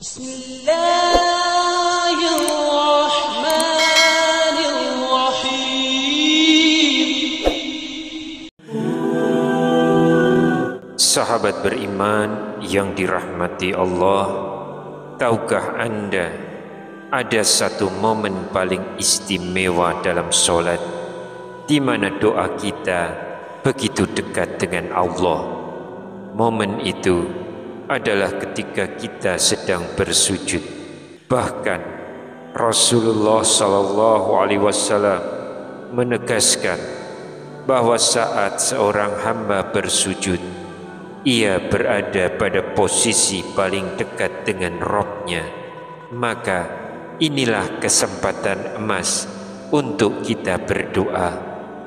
Bismillahirrahmanirrahim. Sahabat beriman yang dirahmati Allah, tahukah Anda ada satu momen paling istimewa dalam solat, di mana doa kita begitu dekat dengan Allah? Momen itu adalah ketika kita sedang bersujud. Bahkan Rasulullah SAW menegaskan bahwa saat seorang hamba bersujud, ia berada pada posisi paling dekat dengan Rabb-Nya. Maka inilah kesempatan emas untuk kita berdoa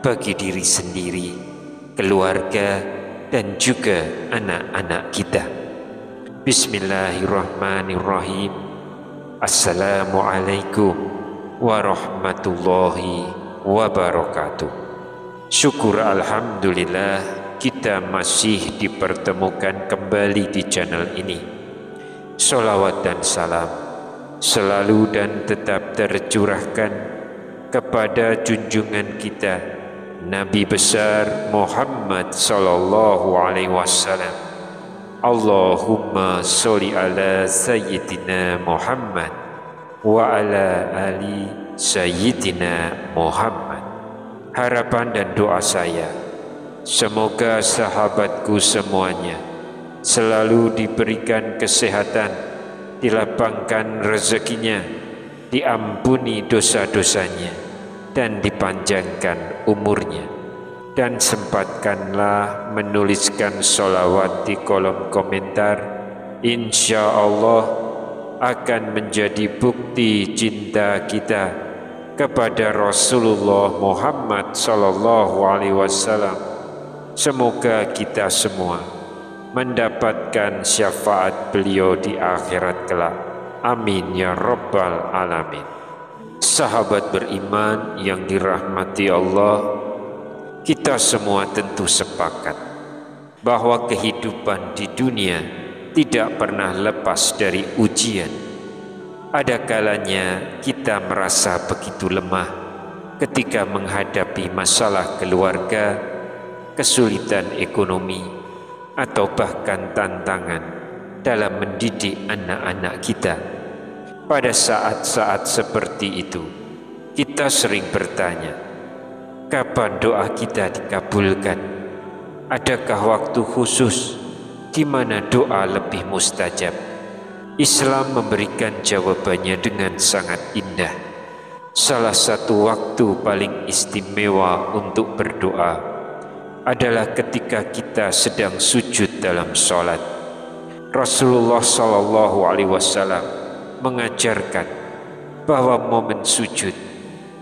bagi diri sendiri, keluarga, dan juga anak-anak kita. Bismillahirrahmanirrahim. Assalamualaikum warahmatullahi wabarakatuh. Syukur alhamdulillah kita masih dipertemukan kembali di channel ini. Sholawat dan salam selalu dan tetap tercurahkan kepada junjungan kita Nabi besar Muhammad sallallahu alaihi wasallam. Allahumma sholli ala sayyidina Muhammad wa ala ali sayyidina Muhammad. Harapan dan doa saya, semoga sahabatku semuanya selalu diberikan kesehatan, dilapangkan rezekinya, diampuni dosa-dosanya, dan dipanjangkan umurnya. Dan sempatkanlah menuliskan sholawat di kolom komentar. Insya Allah akan menjadi bukti cinta kita kepada Rasulullah Muhammad SAW. Semoga kita semua mendapatkan syafaat beliau di akhirat kelak. Amin ya rabbal alamin. Sahabat beriman yang dirahmati Allah, kita semua tentu sepakat bahwa kehidupan di dunia tidak pernah lepas dari ujian. Ada kalanya kita merasa begitu lemah ketika menghadapi masalah keluarga, kesulitan ekonomi, atau bahkan tantangan dalam mendidik anak-anak kita. Pada saat-saat seperti itu, kita sering bertanya, kapan doa kita dikabulkan? Adakah waktu khusus di mana doa lebih mustajab? Islam memberikan jawabannya dengan sangat indah. Salah satu waktu paling istimewa untuk berdoa adalah ketika kita sedang sujud dalam sholat. Rasulullah SAW mengajarkan bahwa momen sujud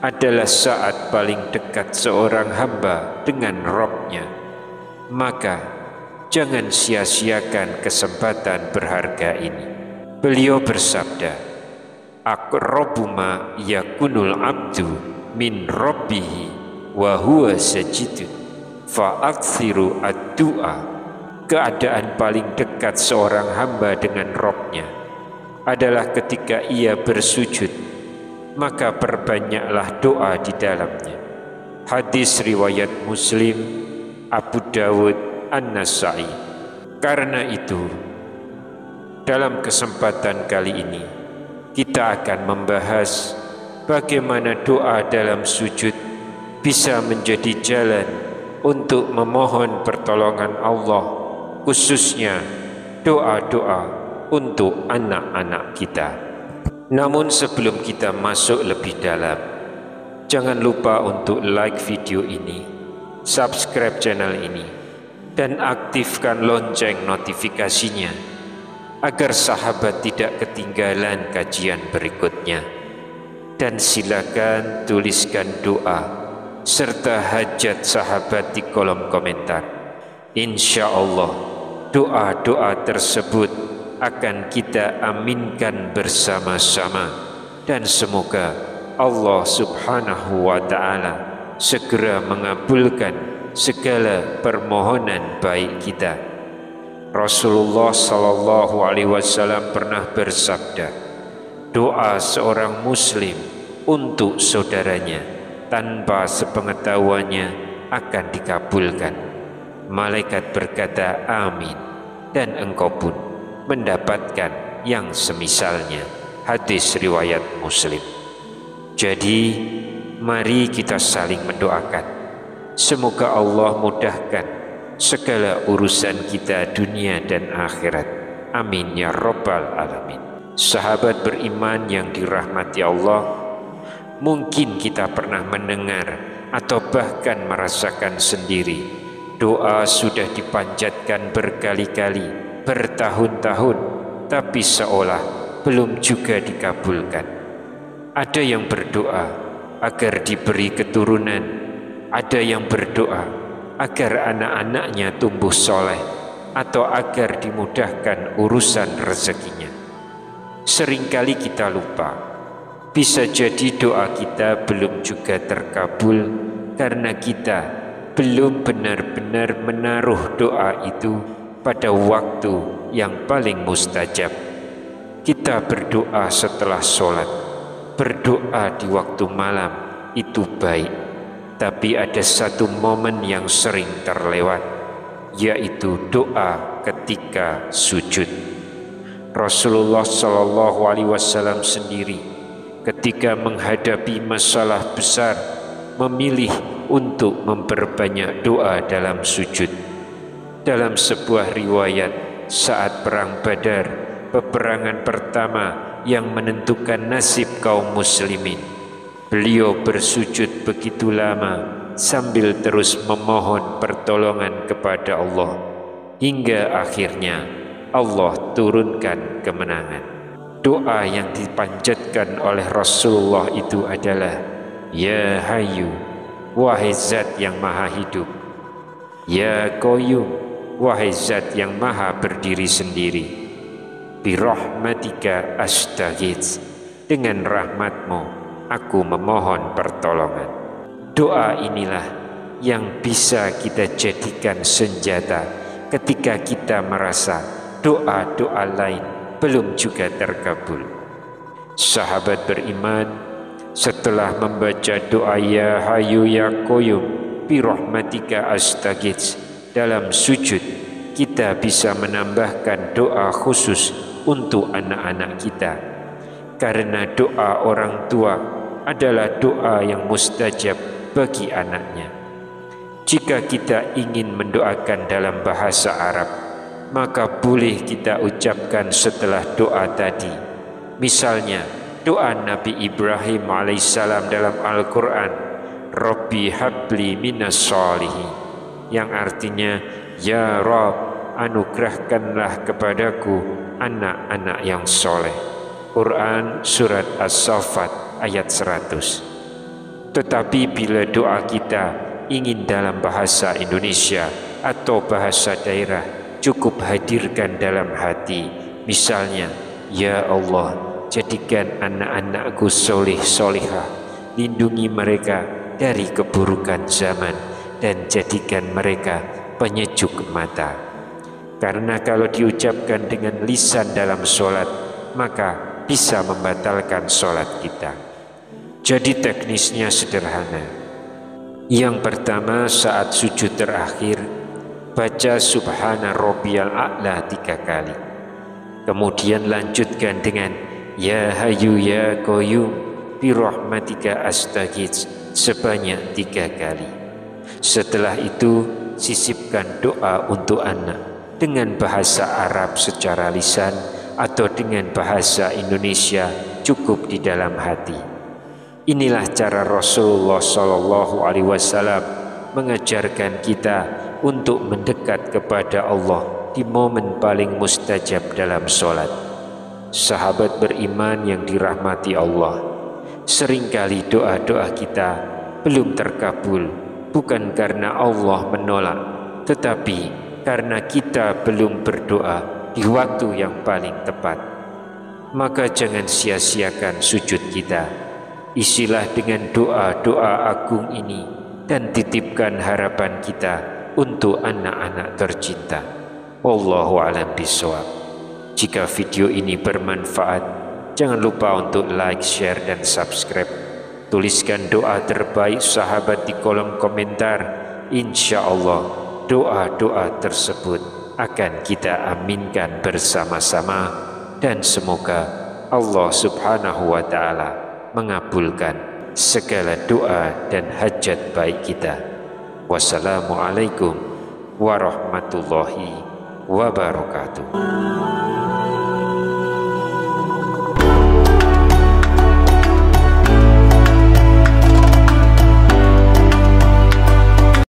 adalah saat paling dekat seorang hamba dengan Rabb-Nya. Maka jangan sia-siakan kesempatan berharga ini. Beliau bersabda, aqrabu ma yakunul abdu min rabbihi wa huwa sajidun fa aktsiru ad-du'a. Keadaan paling dekat seorang hamba dengan Rabb-Nya adalah ketika ia bersujud, maka perbanyaklah doa di dalamnya. Hadis riwayat Muslim, Abu Dawud, An-Nasai. Karena itu, dalam kesempatan kali ini kita akan membahas bagaimana doa dalam sujud bisa menjadi jalan untuk memohon pertolongan Allah, khususnya doa-doa untuk anak-anak kita. Namun sebelum kita masuk lebih dalam, jangan lupa untuk like video ini, subscribe channel ini, dan aktifkan lonceng notifikasinya agar sahabat tidak ketinggalan kajian berikutnya. Dan silakan tuliskan doa serta hajat sahabat di kolom komentar. Insya Allah doa-doa tersebut akan kita aminkan bersama-sama, dan semoga Allah Subhanahu wa ta'ala segera mengabulkan segala permohonan baik kita. Rasulullah Shallallahu Alaihi Wasallam pernah bersabda, doa seorang muslim untuk saudaranya tanpa sepengetahuannya akan dikabulkan. Malaikat berkata amin, dan engkau pun mendapatkan yang semisalnya. Hadis riwayat Muslim. Jadi mari kita saling mendoakan, semoga Allah mudahkan segala urusan kita dunia dan akhirat. Amin ya rabbal alamin. Sahabat beriman yang dirahmati Allah, mungkin kita pernah mendengar atau bahkan merasakan sendiri doa sudah dipanjatkan berkali-kali, bertahun-tahun, tapi seolah belum juga dikabulkan. Ada yang berdoa agar diberi keturunan, ada yang berdoa agar anak-anaknya tumbuh soleh, atau agar dimudahkan urusan rezekinya. Seringkali kita lupa, bisa jadi doa kita belum juga terkabul karena kita belum benar-benar menaruh doa itu pada waktu yang paling mustajab. Kita berdoa setelah sholat, berdoa di waktu malam itu baik, tapi ada satu momen yang sering terlewat, yaitu doa ketika sujud. Rasulullah Shallallahu Alaihi Wasallam sendiri ketika menghadapi masalah besar memilih untuk memperbanyak doa dalam sujud. Dalam sebuah riwayat saat perang Badar, peperangan pertama yang menentukan nasib kaum muslimin, beliau bersujud begitu lama sambil terus memohon pertolongan kepada Allah, hingga akhirnya Allah turunkan kemenangan. Doa yang dipanjatkan oleh Rasulullah itu adalah, Ya Hayyu, wahai Zat yang maha hidup. Ya Qayyum, wahai Zat yang maha berdiri sendiri. Birahmatika astaghits, dengan rahmatmu aku memohon pertolongan. Doa inilah yang bisa kita jadikan senjata ketika kita merasa doa-doa lain belum juga terkabul. Sahabat beriman, setelah membaca doa Ya Hayyu Ya Qayyum birahmatika astaghits dalam sujud, kita bisa menambahkan doa khusus untuk anak-anak kita, karena doa orang tua adalah doa yang mustajab bagi anaknya. Jika kita ingin mendoakan dalam bahasa Arab, maka boleh kita ucapkan setelah doa tadi. Misalnya doa Nabi Ibrahim alaihissalam dalam Al-Quran, Rabbi habli minas sholihin, yang artinya, Ya Rabb, anugerahkanlah kepadaku anak-anak yang soleh. Quran Surat As-Saffat ayat 100. Tetapi bila doa kita ingin dalam bahasa Indonesia atau bahasa daerah, cukup hadirkan dalam hati. Misalnya, Ya Allah, jadikan anak-anakku soleh solihah, lindungi mereka dari keburukan zaman, dan jadikan mereka penyejuk mata. Karena kalau diucapkan dengan lisan dalam sholat, maka bisa membatalkan sholat kita. Jadi teknisnya sederhana. Yang pertama, saat sujud terakhir, baca Subhana Rabbiyal A'la 3 kali. Kemudian lanjutkan dengan Ya Hayyu Ya Qayyum birahmatika astaghits sebanyak 3 kali. Setelah itu sisipkan doa untuk anak dengan bahasa Arab secara lisan atau dengan bahasa Indonesia cukup di dalam hati. Inilah cara Rasulullah Shallallahu Alaihi Wasallam mengajarkan kita untuk mendekat kepada Allah di momen paling mustajab dalam sholat. Sahabat beriman yang dirahmati Allah, seringkali doa-doa kita belum terkabul, bukan karena Allah menolak, tetapi karena kita belum berdoa di waktu yang paling tepat. Maka jangan sia-siakan sujud kita, isilah dengan doa-doa agung ini dan titipkan harapan kita untuk anak-anak tercinta. Wallahu a'lam bishawab. Jika video ini bermanfaat, jangan lupa untuk like, share, dan subscribe. Tuliskan doa terbaik sahabat di kolom komentar. Insya Allah doa-doa tersebut akan kita aminkan bersama-sama, dan semoga Allah subhanahu wa ta'ala mengabulkan segala doa dan hajat baik kita. Wassalamualaikum warahmatullahi wabarakatuh.